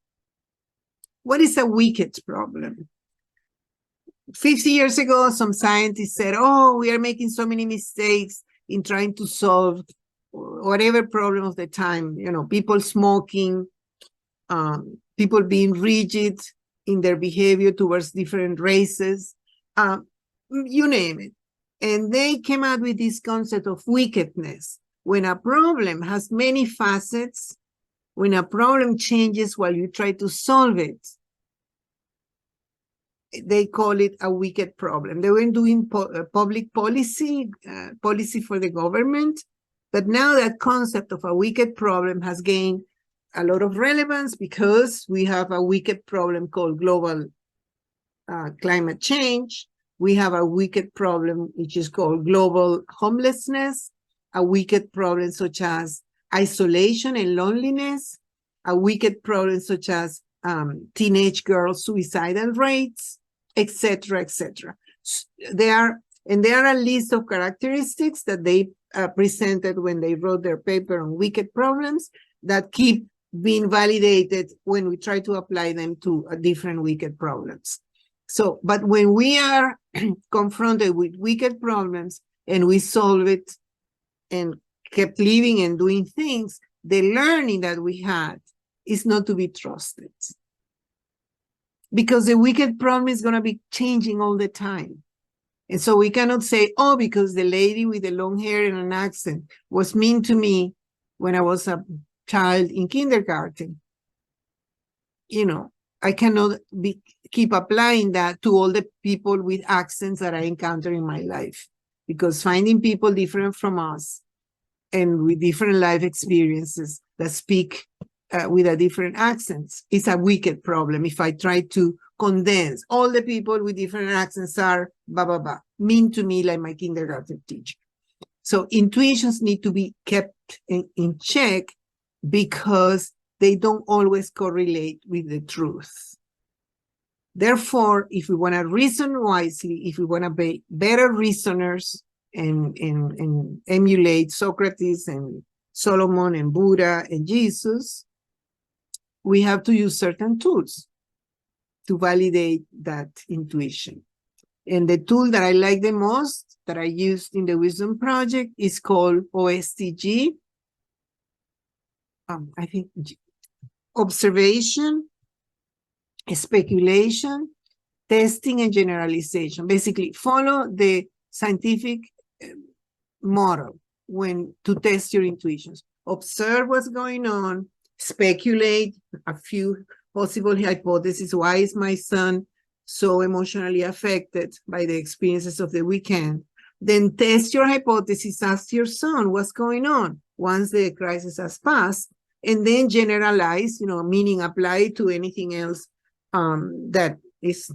What is a wicked problem? 50 years ago, some scientists said, we are making so many mistakes in trying to solve whatever problem of the time, people smoking, people being rigid in their behavior towards different races, you name it. And they came out with this concept of wickedness. When a problem has many facets, when a problem changes while you try to solve it, they call it a wicked problem. They were doing public policy for the government, but now that concept of a wicked problem has gained a lot of relevance because we have a wicked problem called global climate change. We have a wicked problem which is called global homelessness, a wicked problem such as isolation and loneliness, a wicked problem such as teenage girls' suicidal rates, etc., etc. There are a list of characteristics that they presented when they wrote their paper on wicked problems that keep being validated when we try to apply them to different wicked problems. So, but when we are confronted with wicked problems and we solve it and kept living and doing things, the learning that we had is not to be trusted. Because the wicked problem is going to be changing all the time. And so we cannot say, because the lady with the long hair and an accent was mean to me when I was a child in kindergarten. I cannot keep applying that to all the people with accents that I encounter in my life. Because finding people different from us and with different life experiences that speak with a different accents is a wicked problem. If I try to condense all the people with different accents are mean to me like my kindergarten teacher. So intuitions need to be kept in check because they don't always correlate with the truth. Therefore, if we want to reason wisely, if we want to be better reasoners and emulate Socrates and Solomon and Buddha and Jesus, we have to use certain tools to validate that intuition. And the tool that I like the most that I used in the Wisdom Project is called OSTG. I think observation, speculation, testing and generalization. Basically, follow the scientific model when to test your intuitions. Observe what's going on, speculate a few possible hypotheses. Why is my son so emotionally affected by the experiences of the weekend? Then test your hypothesis, ask your son what's going on once the crisis has passed, and then generalize, meaning apply it to anything else that is,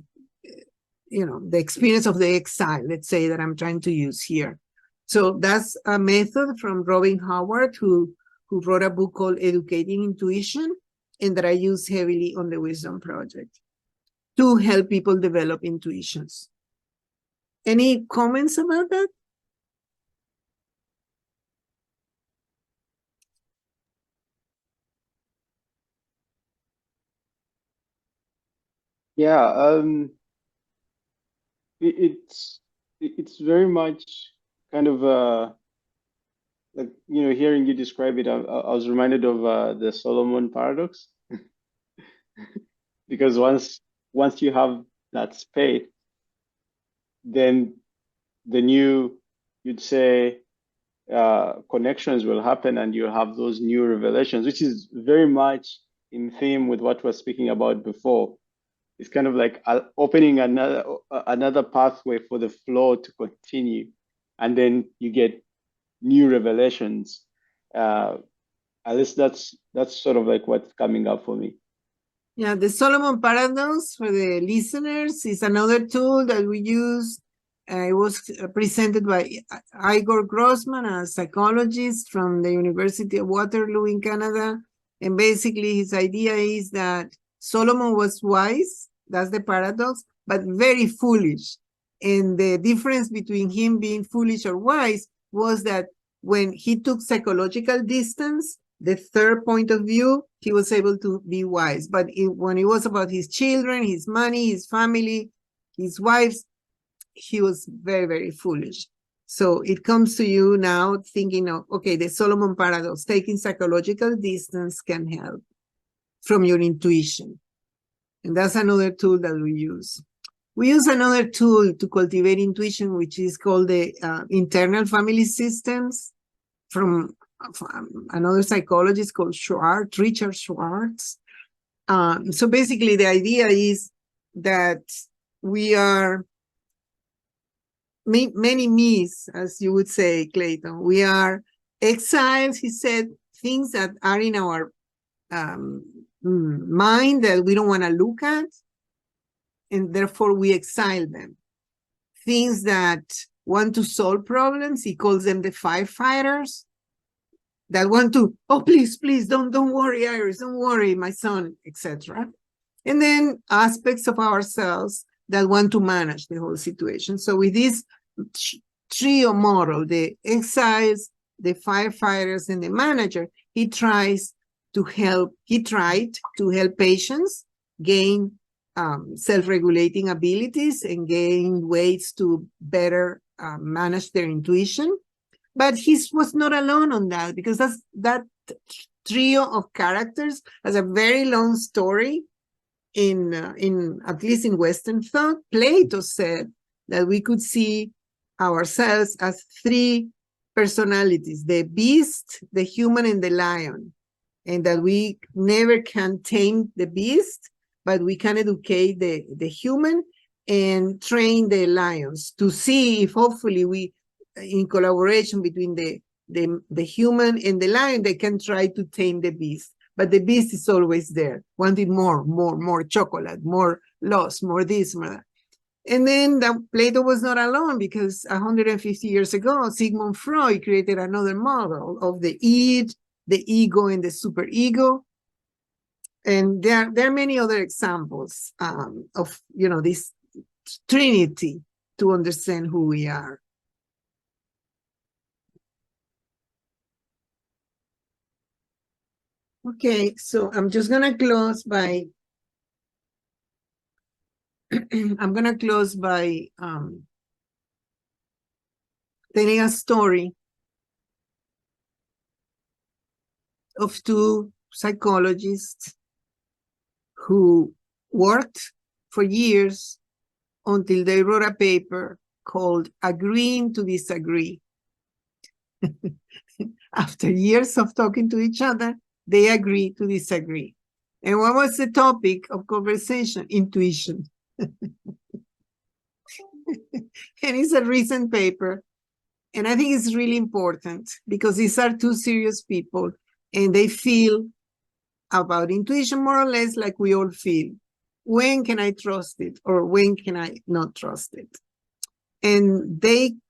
the experience of the exile, let's say, that I'm trying to use here. So that's a method from Robin Howard, who wrote a book called Educating Intuition, and that I use heavily on the Wisdom Project to help people develop intuitions. Any comments about that? Yeah, it's very much kind of like, hearing you describe it, I was reminded of the Solomon paradox, because once you have that space, then you'd say, connections will happen, and you'll have those new revelations, which is very much in theme with what we're speaking about before. It's kind of like opening another pathway for the flow to continue, and then you get new revelations. At least that's sort of like what's coming up for me. Yeah, the Solomon paradox, for the listeners, is another tool that we use. It was presented by Igor Grossman, a psychologist from the University of Waterloo in Canada. And basically his idea is that Solomon was wise, that's the paradox, but very foolish. And the difference between him being foolish or wise was that when he took psychological distance, the third point of view, he was able to be wise. But when it was about his children, his money, his family, his wives, he was very, very foolish. So it comes to you now thinking of, okay, the Solomon paradox, taking psychological distance can help from your intuition. And that's another tool that we use. We use another tool to cultivate intuition, which is called the internal family systems, from another psychologist called Schwartz, Richard Schwartz. So basically the idea is that we are many me's, as you would say, Clayton. We are exiles, he said, things that are in our mind that we don't want to look at, and therefore we exile them. Things that want to solve problems, he calls them the firefighters, that want to, oh, please, don't worry, Iris, don't worry, my son, etc. And then aspects of ourselves that want to manage the whole situation. So with this trio model, the exiles, the firefighters, and the manager, he tried to help patients gain self-regulating abilities and gain ways to better manage their intuition. But he was not alone on that, because that trio of characters has a very long story. In at least in Western thought, Plato said that we could see ourselves as three personalities: the beast, the human, and the lion, and that we never can tame the beast, but we can educate the human and train the lions to see if hopefully we, in collaboration between the human and the lion, they can try to tame the beast. But the beast is always there, wanting more chocolate, more loss, more this, more that. And then Plato was not alone, because 150 years ago, Sigmund Freud created another model of the id, the ego, and the superego. And there are many other examples of this trinity to understand who we are. Okay, so I'm just gonna close by telling a story of two psychologists who worked for years until they wrote a paper called Agreeing to Disagree. After years of talking to each other, they agreed to disagree. And what was the topic of conversation? Intuition. And it's a recent paper. And I think it's really important because these are two serious people and they feel about intuition more or less like we all feel. When can I trust it or when can I not trust it? And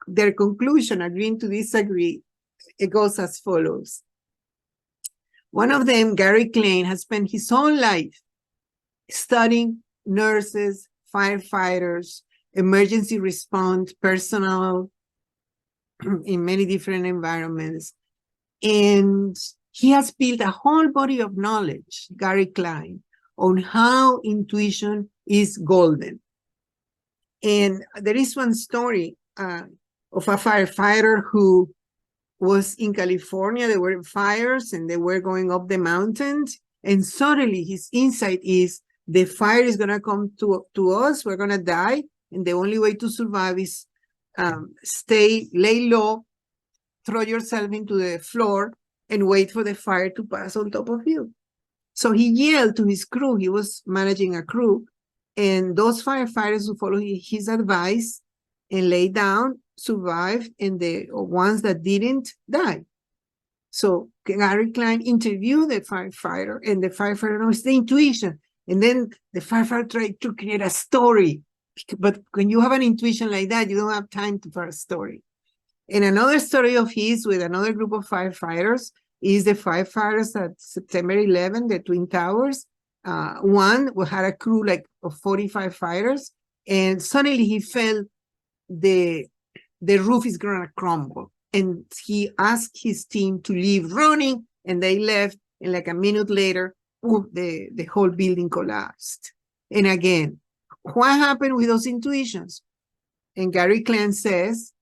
their conclusion, agreeing to disagree, it goes as follows. One of them, Gary Klein, has spent his whole life studying nurses, firefighters, emergency response personnel in many different environments. And he has built a whole body of knowledge, Gary Klein, on how intuition is golden. And there is one story of a firefighter who was in California. There were fires and they were going up the mountains. And suddenly his insight is the fire is going to come to us. We're going to die. And the only way to survive is lay low, throw yourself into the floor and wait for the fire to pass on top of you. So he yelled to his crew. He was managing a crew. And those firefighters who followed his advice and lay down survived, and the ones that didn't died. So Gary Klein interviewed the firefighter, and the firefighter knows the intuition. And then the firefighter tried to create a story. But when you have an intuition like that, you don't have time for a story. And another story of his with another group of firefighters is the firefighters at September 11, the Twin Towers. One had a crew like of 45 fighters, and suddenly he felt the roof is going to crumble. And he asked his team to leave running, and they left. And like a minute later, the whole building collapsed. And again, what happened with those intuitions? And Gary Klein says,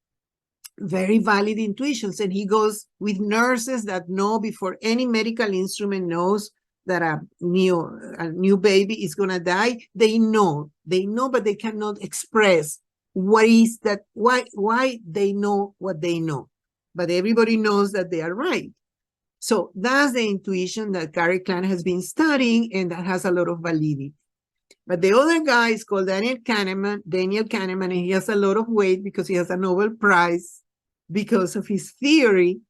very valid intuitions. And he goes with nurses that know before any medical instrument knows that a new baby is going to die. They know, but they cannot express what is that, why they know what they know. But everybody knows that they are right. So that's the intuition that Gary Klein has been studying, and that has a lot of validity. But the other guy is called Daniel Kahneman, and he has a lot of weight because he has a Nobel Prize because of his theory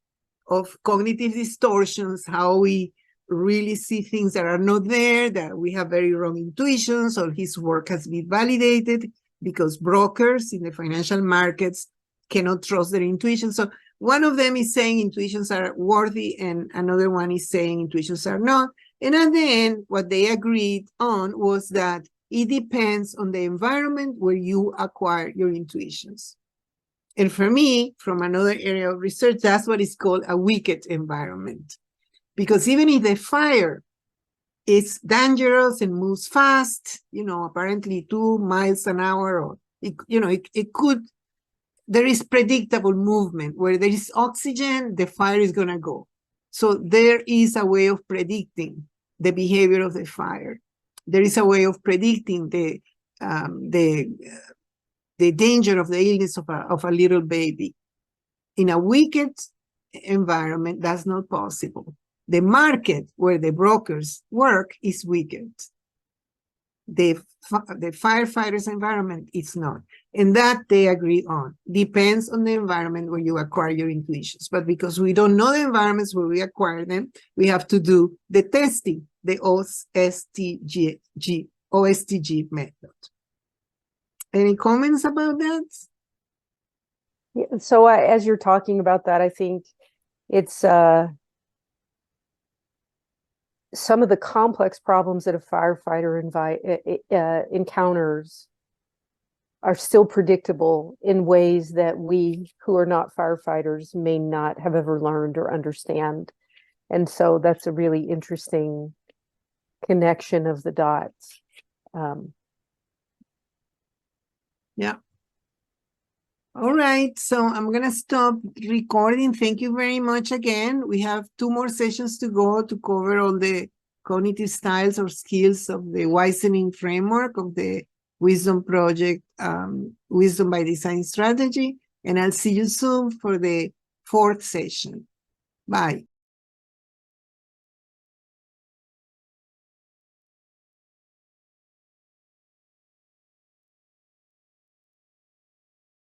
of cognitive distortions, how we really see things that are not there, that we have very wrong intuitions. Or his work has been validated because brokers in the financial markets cannot trust their intuition. So one of them is saying intuitions are worthy, and another one is saying intuitions are not. And at the end, what they agreed on was that it depends on the environment where you acquire your intuitions. And for me, from another area of research, that's what is called a wicked environment. Because even if the fire is dangerous and moves fast, apparently 2 miles an hour, or it could, there is predictable movement. Where there is oxygen, the fire is going to go. So there is a way of predicting the behavior of the fire. There is a way of predicting the danger of the illness of a little baby. In a wicked environment, that's not possible. The market where the brokers work is wicked. The firefighters' environment is not. And that they agree on. Depends on the environment where you acquire your intuitions. But because we don't know the environments where we acquire them, we have to do the testing, the OSTG method. Any comments about that? Yeah, so as you're talking about that, I think it's some of the complex problems that a firefighter encounters are still predictable in ways that we who are not firefighters may not have ever learned or understand. And so that's a really interesting connection of the dots. Yeah. All right, so I'm going to stop recording. Thank you very much again. We have 2 more sessions to go to cover all the cognitive styles or skills of the Wisening framework of the Wisdom Project, Wisdom by Design Strategy. And I'll see you soon for the 4th session. Bye.